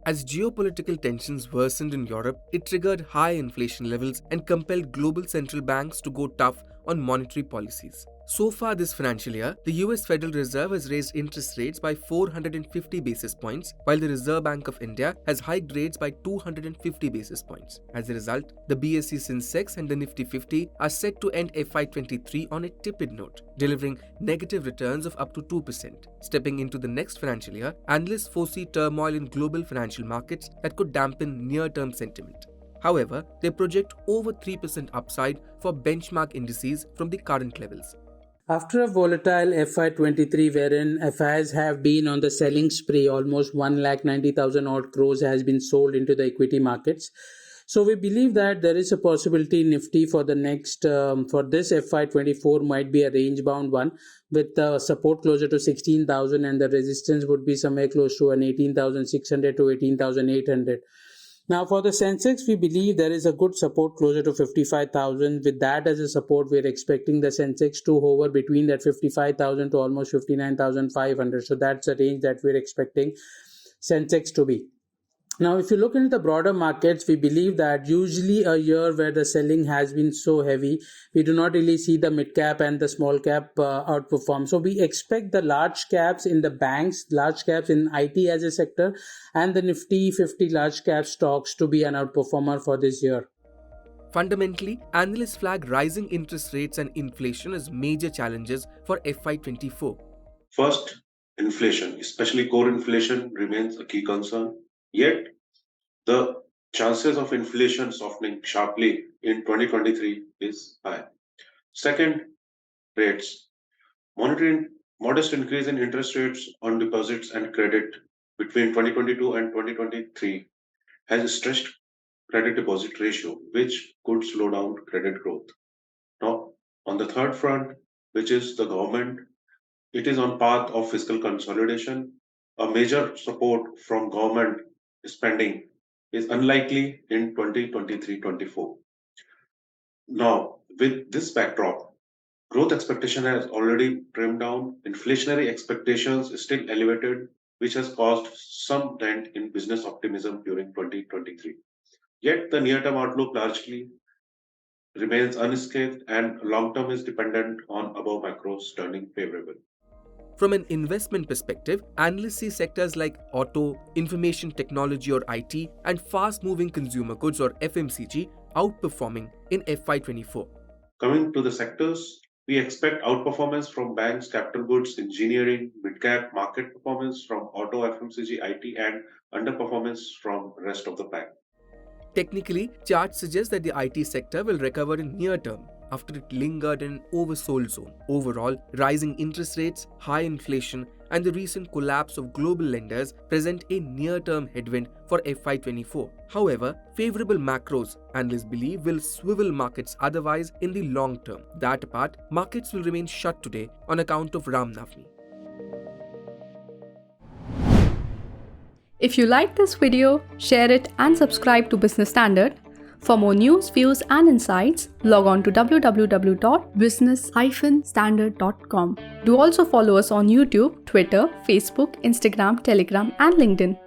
As geopolitical tensions worsened in Europe, it triggered high inflation levels and compelled global central banks to go tough on monetary policies. So far this financial year, the US Federal Reserve has raised interest rates by 450 basis points, while the Reserve Bank of India has hiked rates by 250 basis points. As a result, the BSE Sensex and the Nifty 50 are set to end FY23 on a tepid note, delivering negative returns of up to 2%. Stepping into the next financial year, analysts foresee turmoil in global financial markets that could dampen near-term sentiment. However, they project over 3% upside for benchmark indices from the current levels. After a volatile FY23 wherein FIs have been on the selling spree, almost 1,90,000 odd crores has been sold into the equity markets. So we believe that there is a possibility Nifty for the next, for this FY24 might be a range bound one with support closer to 16,000 and the resistance would be somewhere close to an 18,600 to 18,800. Now for the Sensex, we believe there is a good support closer to 55,000. With that as a support, we're expecting the Sensex to hover between that 55,000 to almost 59,500. So that's a range that we're expecting Sensex to be. Now, if you look into the broader markets, we believe that usually a year where the selling has been so heavy, we do not really see the mid cap and the small cap outperform. So we expect the large caps in the banks, large caps in IT as a sector, and the Nifty 50 large cap stocks to be an outperformer for this year. Fundamentally, analysts flag rising interest rates and inflation as major challenges for FY24. First, inflation, especially core inflation, remains a key concern. Yet, the chances of inflation softening sharply in 2023 is high. Second, rates. Modest increase in interest rates on deposits and credit between 2022 and 2023 has stretched credit deposit ratio, which could slow down credit growth. Now, on the third front, which is the government, it is on path of fiscal consolidation. A major support from government spending is unlikely in 2023-24. Now, with this backdrop, growth expectation has already trimmed down. Inflationary expectations is still elevated, which has caused some dent in business optimism during 2023. Yet the near-term outlook largely remains unscathed and long-term is dependent on above macros turning favorable. From an investment perspective, analysts see sectors like auto, information technology or IT, and fast-moving consumer goods or FMCG outperforming in FY24. Coming to the sectors, we expect outperformance from banks, capital goods, engineering, mid-cap market performance from auto, FMCG, IT, and underperformance from rest of the pack. Technically, charts suggest that the IT sector will recover in near term after it lingered in an oversold zone. Overall, rising interest rates, high inflation, and the recent collapse of global lenders present a near-term headwind for FY24. However, favourable macros, analysts believe, will swivel markets otherwise in the long term. That apart, markets will remain shut today on account of Ram Navami. If you like this video, share it and subscribe to Business Standard. For more news, views and insights, log on to www.business-standard.com. Do also follow us on YouTube, Twitter, Facebook, Instagram, Telegram and LinkedIn.